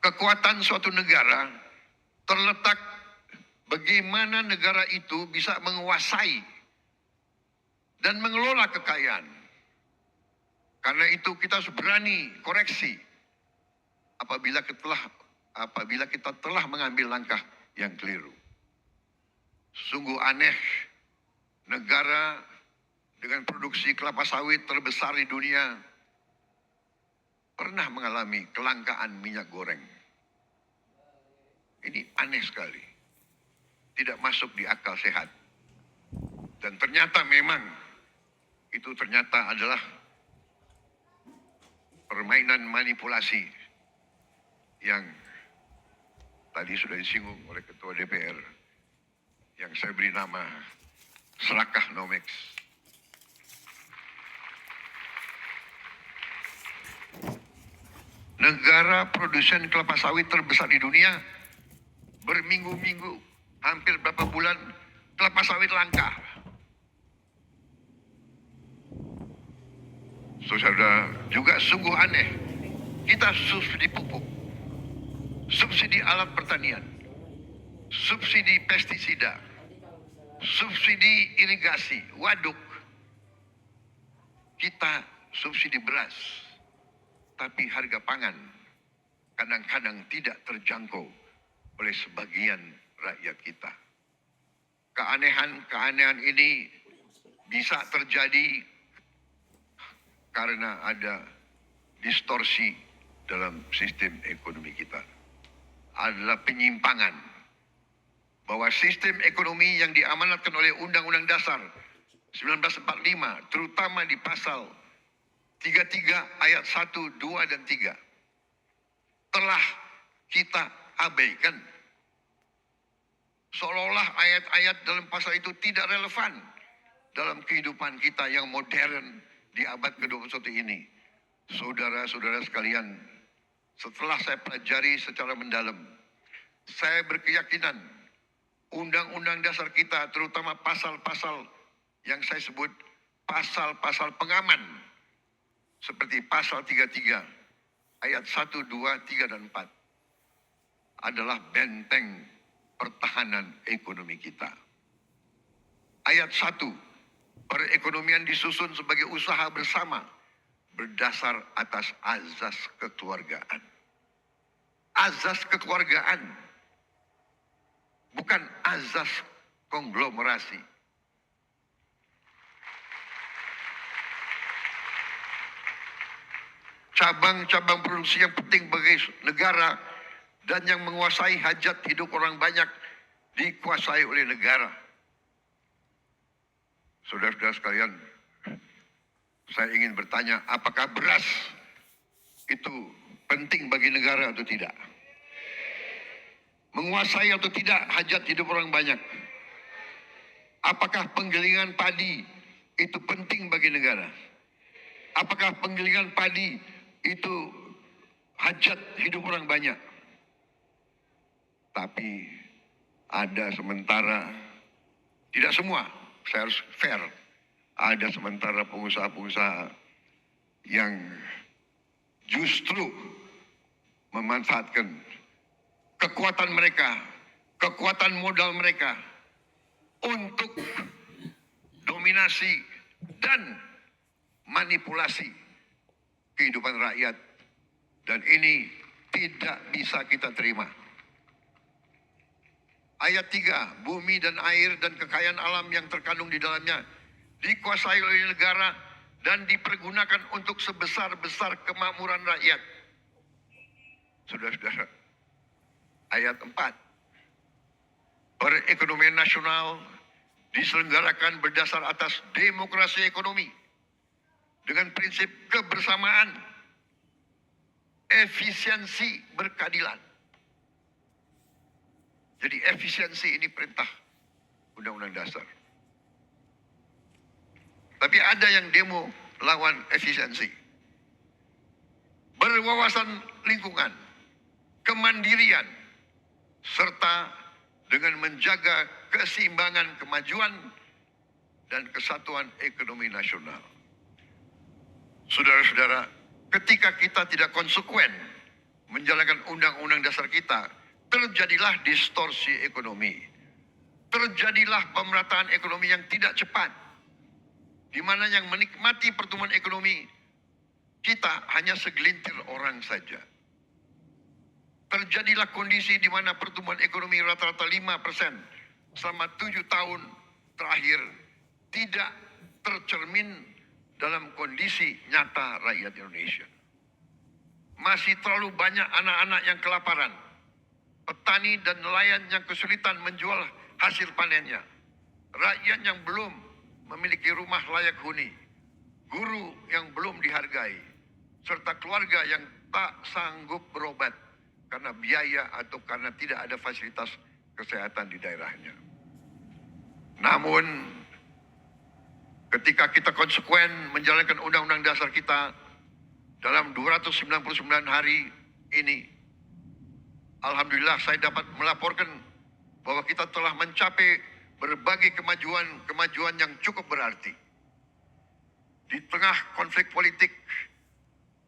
Kekuatan suatu negara terletak bagaimana negara itu bisa menguasai dan mengelola kekayaan. Karena itu kita harus berani koreksi apabila kita telah mengambil langkah yang keliru. Sungguh aneh, negara dengan produksi kelapa sawit terbesar di dunia pernah mengalami kelangkaan minyak goreng. Ini aneh sekali. Tidak masuk di akal sehat. Dan ternyata memang itu adalah permainan manipulasi yang tadi sudah disinggung oleh Ketua DPR yang saya beri nama serakah Nomex. Negara produsen kelapa sawit terbesar di dunia berminggu-minggu, hampir berapa bulan kelapa sawit langka. Saudara, juga sungguh aneh. Kita subsidi pupuk, subsidi alat pertanian, subsidi pestisida, subsidi irigasi, waduk. Kita subsidi beras, tapi harga pangan kadang-kadang tidak terjangkau oleh sebagian rakyat kita. Keanehan ini bisa terjadi karena ada distorsi dalam sistem ekonomi kita. Adalah penyimpangan bahwa sistem ekonomi yang diamanatkan oleh Undang-Undang Dasar 1945, terutama di pasal 33 ayat 1, 2, dan 3, telah kita abaikan. Seolah-olah ayat-ayat dalam pasal itu tidak relevan dalam kehidupan kita yang modern di abad ke-21 ini. Saudara-saudara sekalian, setelah saya pelajari secara mendalam, saya berkeyakinan Undang-Undang Dasar kita, terutama pasal-pasal yang saya sebut pasal-pasal pengaman, seperti pasal 33 ayat 1, 2, 3, dan 4, adalah benteng pertahanan ekonomi kita. Ayat 1, perekonomian disusun sebagai usaha bersama berdasar atas azas kekeluargaan. Azas kekeluargaan, bukan azas konglomerasi. Cabang-cabang produksi yang penting bagi negara dan yang menguasai hajat hidup orang banyak dikuasai oleh negara. Saudara-saudara sekalian, saya ingin bertanya, apakah beras itu penting bagi negara atau tidak? Menguasai atau tidak hajat hidup orang banyak? Apakah penggilingan padi itu penting bagi negara? Apakah penggilingan padi itu hajat hidup orang banyak? Tapi ada sementara, tidak semua, saya harus fair, ada sementara pengusaha-pengusaha yang justru memanfaatkan kekuatan mereka, kekuatan modal mereka untuk dominasi dan manipulasi kehidupan rakyat. Dan ini tidak bisa kita terima. Ayat 3, bumi dan air dan kekayaan alam yang terkandung di dalamnya dikuasai oleh negara dan dipergunakan untuk sebesar-besar kemakmuran rakyat. Saudara-saudara, ayat 4, perekonomian nasional diselenggarakan berdasar atas demokrasi ekonomi dengan prinsip kebersamaan, efisiensi, berkeadilan. Jadi efisiensi ini perintah Undang-Undang Dasar. Tapi ada yang demo lawan efisiensi. Berwawasan lingkungan, kemandirian, serta dengan menjaga keseimbangan kemajuan dan kesatuan ekonomi nasional. Saudara-saudara, ketika kita tidak konsekuen menjalankan undang-undang dasar kita, terjadilah distorsi ekonomi. Terjadilah pemerataan ekonomi yang tidak cepat, di mana yang menikmati pertumbuhan ekonomi kita hanya segelintir orang saja. Terjadilah kondisi di mana pertumbuhan ekonomi rata-rata 5% selama 7 tahun terakhir tidak tercermin dalam kondisi nyata rakyat Indonesia. Masih terlalu banyak anak-anak yang kelaparan, petani dan nelayan yang kesulitan menjual hasil panennya, rakyat yang belum memiliki rumah layak huni, guru yang belum dihargai, serta keluarga yang tak sanggup berobat karena biaya atau karena tidak ada fasilitas kesehatan di daerahnya. Namun, ketika kita konsekuen menjalankan undang-undang dasar kita dalam 299 hari ini, alhamdulillah saya dapat melaporkan bahwa kita telah mencapai berbagai kemajuan yang cukup berarti. Di tengah konflik politik,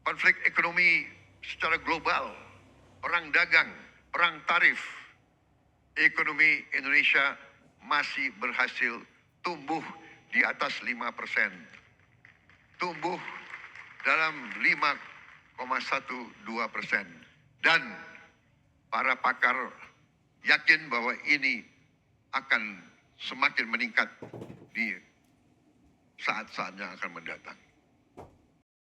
konflik ekonomi secara global, perang dagang, perang tarif, ekonomi Indonesia masih berhasil tumbuh di atas 5%. Tumbuh dalam 5,12%. Dan para pakar yakin bahwa ini akan semakin meningkat di saat-saat yang akan mendatang.